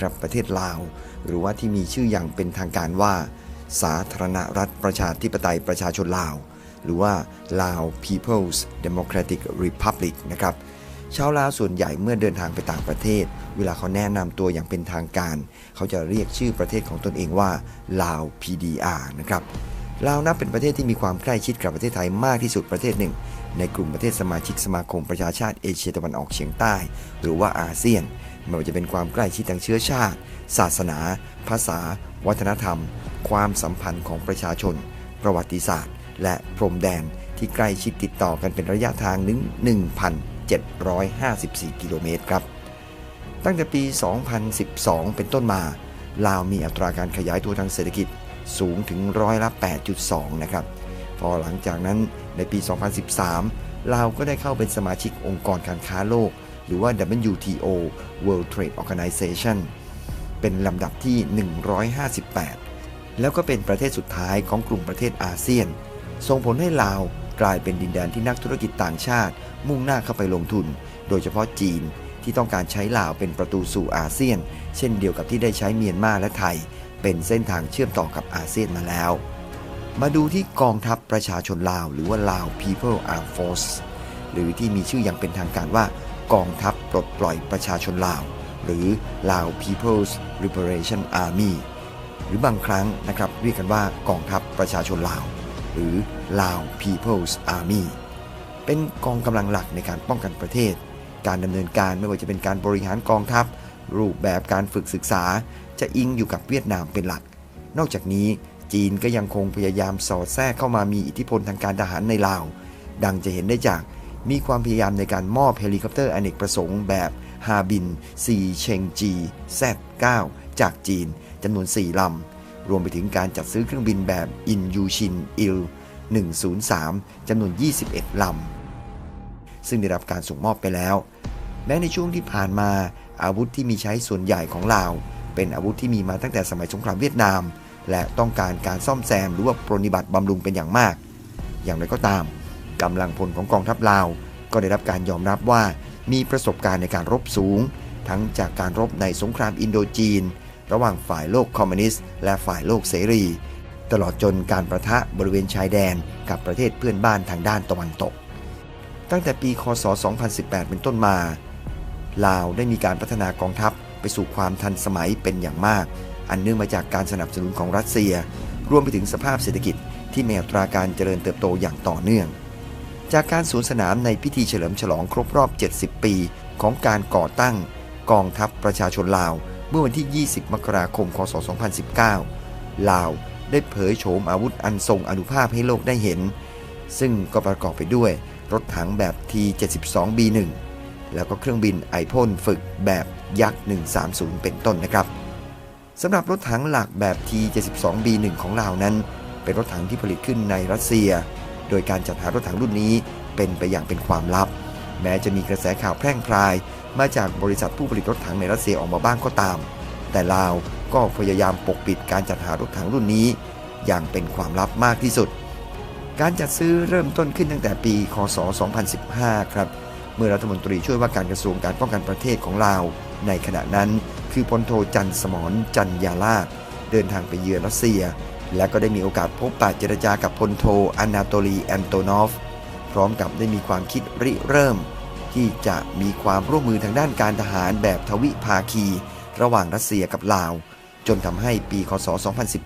ครับประเทศลาวหรือว่าที่มีชื่ออย่างเป็นทางการว่าสาธารณรัฐประชาธิปไตยประชาชนลาวหรือว่าลาว People's Democratic Republic นะครับชาวลาวส่วนใหญ่เมื่อเดินทางไปต่างประเทศเวลาเขาแนะนำตัวอย่างเป็นทางการเขาจะเรียกชื่อประเทศของตนเองว่าลาว PDR นะครับลาวนับเป็นประเทศที่มีความใกล้ชิดกับประเทศไทยมากที่สุดประเทศหนึ่งในกลุ่มประเทศสมาชิกสมาคมประชาชาติเอเชียตะวันออกเฉียงใต้หรือว่าอาเซียนไม่ว่าจะเป็นความใกล้ชิดทางเชื้อชาติศาสนาภาษาวัฒนธรรมความสัมพันธ์ของประชาชนประวัติศาสตร์และพรมแดนที่ใกล้ชิดติดต่อกันเป็นระยะทาง1,754 กิโลเมตรครับตั้งแต่ปี 2012 เป็นต้นมาลาวมีอัตราการขยายตัวทางเศรษฐกิจสูงถึง8.2% นะครับพอหลังจากนั้นในปี 2013 ลาวก็ได้เข้าเป็นสมาชิกองค์กรการค้าโลกหรือว่า WTO World Trade Organization เป็นลำดับที่ 158 แล้วก็เป็นประเทศสุดท้ายของกลุ่มประเทศอาเซียนส่งผลให้ลาวกลายเป็นดินแดนที่นักธุรกิจต่างชาติมุ่งหน้าเข้าไปลงทุนโดยเฉพาะจีนที่ต้องการใช้ลาวเป็นประตูสู่อาเซียนเช่นเดียวกับที่ได้ใช้เมียนมาและไทยเป็นเส้นทางเชื่อมต่อกับอาเซียนมาแล้วมาดูที่กองทัพประชาชนลาวหรือว่าลาว People Armed Force หรือที่มีชื่ออย่างเป็นทางการว่ากองทัพปลดปล่อยประชาชนลาวหรือลาว People's Liberation Army หรือบางครั้งนะครับเรียกกันว่ากองทัพประชาชนลาวหรือลาว People's Army เป็นกองกำลังหลักในการป้องกันประเทศการดำเนินการไม่ว่าจะเป็นการบริหารกองทัพรูปแบบการฝึกศึกษาจะอิงอยู่กับเวียดนามเป็นหลักนอกจากนี้จีนก็ยังคงพยายามสอดแทรกเข้ามามีอิทธิพลทางการทหารในลาวดังจะเห็นได้จากมีความพยายามในการมอบเฮลิคอปเตอร์อเนกประสงค์แบบฮาบิน4เชงจี Z9 จากจีนจำนวน4ลำรวมไปถึงการจัดซื้อเครื่องบินแบบอินยูชินอิล103จำนวน21ลำซึ่งได้รับการส่งมอบไปแล้วแม้ในช่วงที่ผ่านมาอาวุธที่มีใช้ส่วนใหญ่ของลาวเป็นอาวุธที่มีมาตั้งแต่สมัยสงครามเวียดนามและต้องการการซ่อมแซมหรือว่าปรนนิบัติบำรุงเป็นอย่างมากอย่างไรก็ตามกำลังพลของกองทัพลาวก็ได้รับการยอมรับว่ามีประสบการณ์ในการรบสูงทั้งจากการรบในสงครามอินโดจีนระหว่างฝ่ายโลกคอมมิวนิสต์และฝ่ายโลกเสรีตลอดจนการประทะบริเวณชายแดนกับประเทศเพื่อนบ้านทางด้านตะวันตกตั้งแต่ปีคศ 2018 เป็นต้นมาลาวได้มีการพัฒนากองทัพไปสู่ความทันสมัยเป็นอย่างมากอันเนื่องมาจากการสนับสนุนของรัสเซียรวมไปถึงสภาพเศรษฐกิจที่มีอัตราการเจริญเติบโตอย่างต่อเนื่องจากการสวนสนามในพิธีเฉลิมฉลองครบรอบ 70 ปีของการก่อตั้งกองทัพประชาชนลาวเมื่อวันที่ 20 มกราคม คศ 2019 ลาวได้เผยโฉมอาวุธอันทรงอานุภาพให้โลกได้เห็นซึ่งก็ประกอบไปด้วยรถถังแบบ T72B1 แล้วก็เครื่องบินไอพ่นฝึกแบบยักษ์ 130 เป็นต้นนะครับสำหรับรถถังหลักแบบ T72B1 ของลาวนั้นเป็นรถถังที่ผลิตขึ้นในรัสเซียโดยการจัดหารถถังรุ่นนี้เป็นไปอย่างเป็นความลับแม้จะมีกระแสข่าวแพร่งพรายมาจากบริษัทผู้ผลิตรถถังในรัสเซียออกมาบ้างก็ตามแต่ลาวก็พยายามปกปิดการจัดหารถถังรุ่นนี้อย่างเป็นความลับมากที่สุดการจัดซื้อเริ่มต้นขึ้นตั้งแต่ปีคศ 2015 ครับเมื่อรัฐมนตรีช่วยว่าการกระทรวงการป้องกันประเทศของลาวในขณะนั้นคือพลโทจันทร์สมรจันยาลาภเดินทางไปเยือนรัสเซียและก็ได้มีโอกาสพบปะเจรจากับพลโทอนาโตลีแอนโตนอฟพร้อมกับได้มีความคิดริเริ่มที่จะมีความร่วมมือทางด้านการทหารแบบทวิภาคีระหว่างรัสเซียกับลาวจนทำให้ปีคศ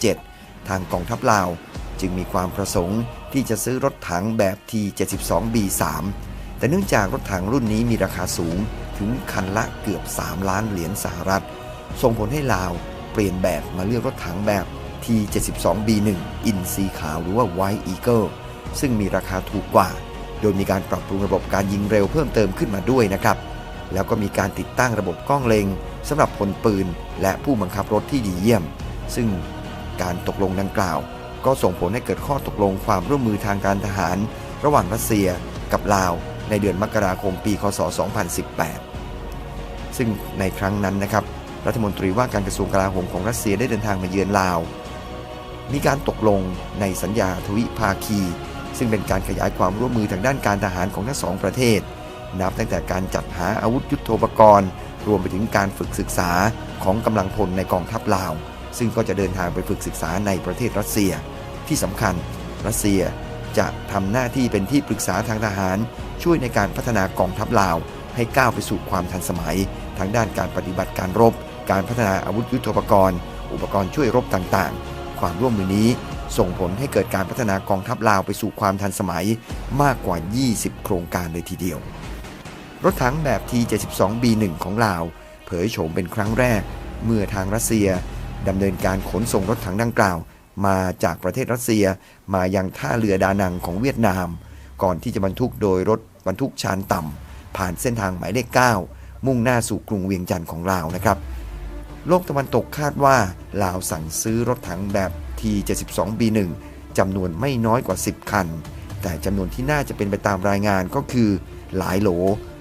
2017 ทางกองทัพลาวจึงมีความประสงค์ที่จะซื้อรถถังแบบ T72B3 แต่เนื่องจากรถถังรุ่นนี้มีราคาสูงถึงคันละเกือบ3 ล้านเหรียญสหรัฐส่งผลให้ลาวเปลี่ยนแบบมาเลือกรถถังแบบ T72B1 อินซีขาวหรือว่า White Eagle ซึ่งมีราคาถูกกว่าโดยมีการปรับปรุงระบบการยิงเร็วเพิ่มเติมขึ้นมาด้วยนะครับแล้วก็มีการติดตั้งระบบกล้องเล็งสำหรับพลปืนและผู้บังคับรถที่ดีเยี่ยมซึ่งการตกลงดังกล่าวก็ส่งผลให้เกิดข้อตกลงความร่วมมือทางการทหารระหว่างรัสเซียกับลาวในเดือนมกราคมปีคศ 2018 ซึ่งในครั้งนั้นนะครับรัฐมนตรีว่าการกระทรวงกลาโหมของรัสเซียได้เดินทางมาเยือนลาวมีการตกลงในสัญญาทวิภาคีซึ่งเป็นการขยายความร่วมมือทางด้านการทหารของทั้งสองประเทศนับตั้งแต่การจัดหาอาวุธยุทโธปกรณ์รวมไปถึงการฝึกศึกษา ของกำลังพลในกองทัพลาวซึ่งก็จะเดินทางไปฝึกศึกษาในประเทศรัสเซียที่สำคัญรัสเซียจะทำหน้าที่เป็นที่ปรึกษาทางทหารช่วยในการพัฒนากองทัพลาวให้ก้าวไปสู่ความทันสมัยทั้งด้านการปฏิบัติการรบการพัฒนาอาวุธยุทโธปกรณ์อุปกรณ์ช่วยรบต่างๆความร่วมมือนี้ส่งผลให้เกิดการพัฒนากองทัพลาวไปสู่ความทันสมัยมากกว่า 20 โครงการเลยทีเดียวรถถังแบบ T72B1 ของลาวเผยโฉมเป็นครั้งแรกเมื่อทางรัสเซียดำเนินการขนส่งรถถังดังกล่าวมาจากประเทศรัสเซียมายังท่าเรือดานังของเวียดนามก่อนที่จะบรรทุกโดยรถบรรทุกชานต่ำผ่านเส้นทางหมายเลข 9 มุ่งหน้าสู่กรุงเวียงจันทร์ของลาวนะครับโลกตะวันตกคาดว่าลาวสั่งซื้อรถถังแบบ T72B1 จำนวนไม่น้อยกว่า 10 คันแต่จำนวนที่น่าจะเป็นไปตามรายงานก็คือหลายโหล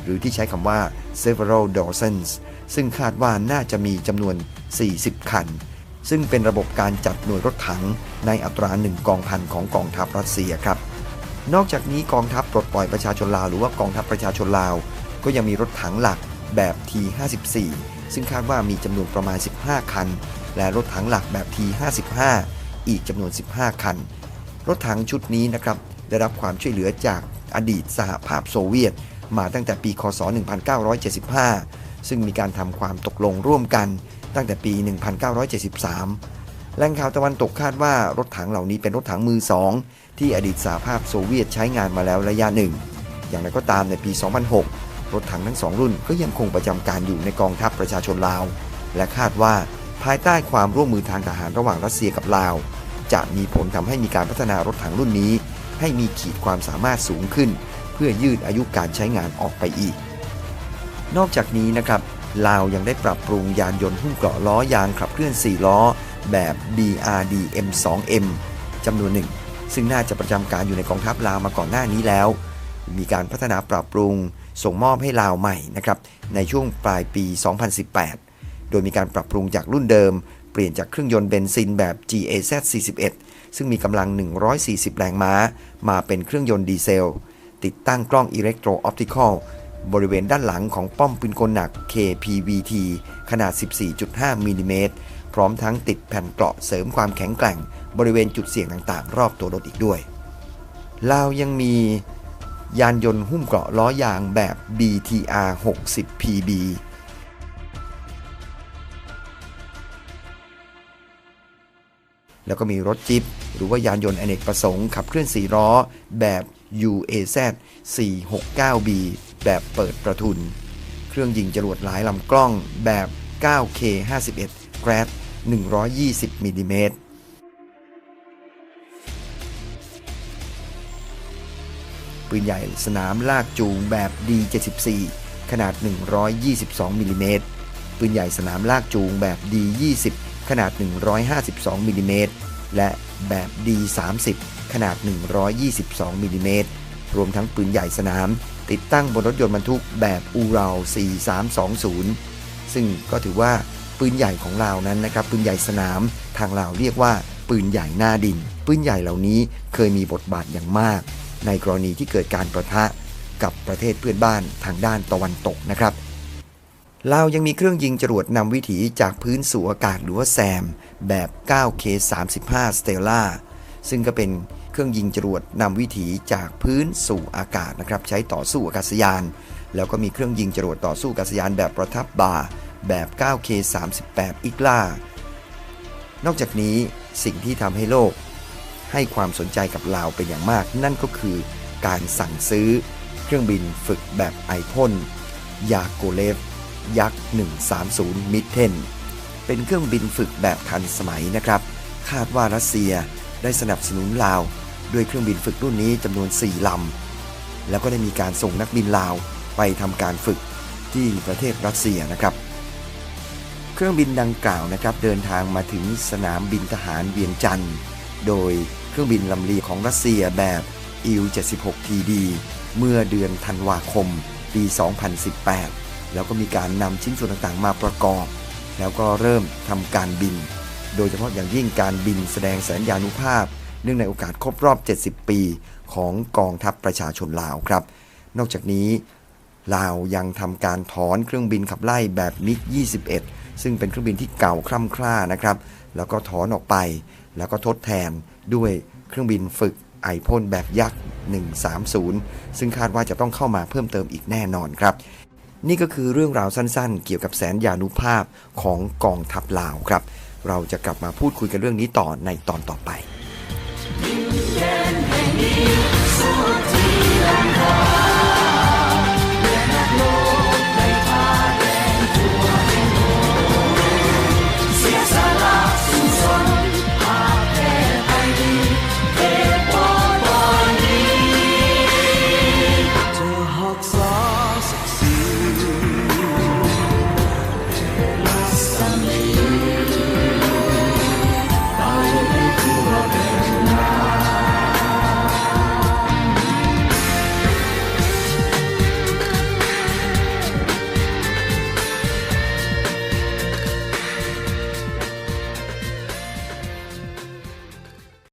หรือที่ใช้คำว่า several dozens ซึ่งคาดว่าน่าจะมีจำนวน 40 คันซึ่งเป็นระบบการจัดหน่วยรถถังในอัตรา1กองพันของกองทัพรัสเซียครับนอกจากนี้กองทัพปลดปล่อยประชาชนลาวหรือว่ากองทัพประชาชนลาวก็ยังมีรถถังหลักแบบ T54 ซึ่งคาดว่ามีจำนวนประมาณ15คันและรถถังหลักแบบ T55 อีกจำนวน15คันรถถังชุดนี้นะครับได้รับความช่วยเหลือจากอดีตสหภาพโซเวียตมาตั้งแต่ปีคศ1975ซึ่งมีการทำความตกลงร่วมกันตั้งแต่ปี1973แหล่งข่าวตะวันตกคาดว่ารถถังเหล่านี้เป็นรถถังมือสองที่อดีตสหภาพโซเวียตใช้งานมาแล้วระยะหนึ่งอย่างไรก็ตามในปี 2006 รถถังทั้ง2รุ่นก็ยังคงประจำการอยู่ในกองทัพประชาชนลาวและคาดว่าภายใต้ความร่วมมือทางทหารระหว่างรัสเซียกับลาวจะมีผลทำให้มีการพัฒนารถถังรุ่นนี้ให้มีขีดความสามารถสูงขึ้นเพื่อยืดอายุการใช้งานออกไปอีกนอกจากนี้นะครับลาวยังได้ปรับปรุงยานยนต์หุ้มเกราะล้อยางขับเคลื่อน4ล้อแบบ BRD M2M จำนวนหนึ่งซึ่งน่าจะประจำการอยู่ในกองทัพลาวมาก่อนหน้านี้แล้วมีการพัฒนาปรับปรุงส่งมอบให้ลาวใหม่นะครับในช่วงปลายปี 2018 โดยมีการปรับปรุงจากรุ่นเดิมเปลี่ยนจากเครื่องยนต์เบนซินแบบ GAZ41 ซึ่งมีกำลัง140แรงม้ามาเป็นเครื่องยนต์ดีเซลติดตั้งกล้องอิเล็กโทรออปติคอลบริเวณด้านหลังของป้อมปืนกลหนัก KPVT ขนาด 14.5 มิลลิเมตรพร้อมทั้งติดแผ่นเกราะเสริมความแข็งแกร่งบริเวณจุดเสี่ยงต่างๆรอบตัวรถอีกด้วยลาวยังมียานยนต์หุ้มเกราะล้อยางแบบ BTR 60 PB แล้วก็มีรถจิ๊ปหรือว่ายานยนต์อเนกประสงค์ขับเคลื่อน4ล้อแบบ UAZ 469B แบบเปิดประทุนเครื่องยิงจรวดหลายลำกล้องแบบ 9K51 Grad 120 มิลลิเมตรปืนใหญ่สนามลากจูงแบบ D74 ขนาด122มิลลิเมตรปืนใหญ่สนามลากจูงแบบ D20 ขนาด152มิลลิเมตรและแบบ D30 ขนาด122มิลลิเมตรรวมทั้งปืนใหญ่สนามติดตั้งบนรถยนต์บรรทุกแบบอูราล4320ซึ่งก็ถือว่าปืนใหญ่ของลาวนั้นนะครับปืนใหญ่สนามทางลาวเรียกว่าปืนใหญ่หน้าดินปืนใหญ่เหล่านี้เคยมีบทบาทอย่างมากในกรณีที่เกิดการประทะกับประเทศเพื่อนบ้านทางด้านตะวันตกนะครับลาวยังมีเครื่องยิงจรวดนำวิถีจากพื้นสู่อากาศหรือว่าแซมแบบ 9K35 Stella ซึ่งก็เป็นเครื่องยิงจรวดนำวิถีจากพื้นสู่อากาศนะครับใช้ต่อสู้อากาศยานแล้วก็มีเครื่องยิงจรวดต่อสู้อากาศยานแบบประทับบ่าแบบ 9K38 อีกล่านอกจากนี้สิ่งที่ทำให้โลกให้ความสนใจกับลาวเป็นอย่างมากนั่นก็คือการสั่งซื้อเครื่องบินฝึกแบบไอพ่นยาโกเลฟยักษ์130มิดเทนเป็นเครื่องบินฝึกแบบทันสมัยนะครับคาดว่ารัสเซียได้สนับสนุนลาวด้วยเครื่องบินฝึกรุ่นนี้จำนวน4ลำแล้วก็ได้มีการส่งนักบินลาวไปทำการฝึกที่ประเทศรัสเซียนะครับเครื่องบินดังกล่าวนะครับเดินทางมาถึงสนามบินทหารเวียงจันทร์โดยเครื่องบินลำเลียงของรัสเซียแบบ Il-76TD เมื่อเดือนธันวาคมปี 2018 แล้วก็มีการนำชิ้นส่วนต่างๆมาประกอบแล้วก็เริ่มทำการบินโดยเฉพาะอย่างยิ่งการบินแสดงสัญญานุภาพเนื่องในโอกาสครบรอบ70ปีของกองทัพประชาชนลาวครับนอกจากนี้ลาวยังทำการถอนเครื่องบินขับไล่แบบมิก 21 ซึ่งเป็นเครื่องบินที่เก่าคร่ำคร่านะครับแล้วก็ถอนออกไปแล้วก็ทดแทนด้วยเครื่องบินฝึกไอพ่นแบบยักษ์130ซึ่งคาดว่าจะต้องเข้ามาเพิ่มเติมอีกแน่นอนครับนี่ก็คือเรื่องราวสั้นๆเกี่ยวกับแสนยานุภาพของกองทัพลาวครับเราจะกลับมาพูดคุยกันเรื่องนี้ต่อในตอนต่อไป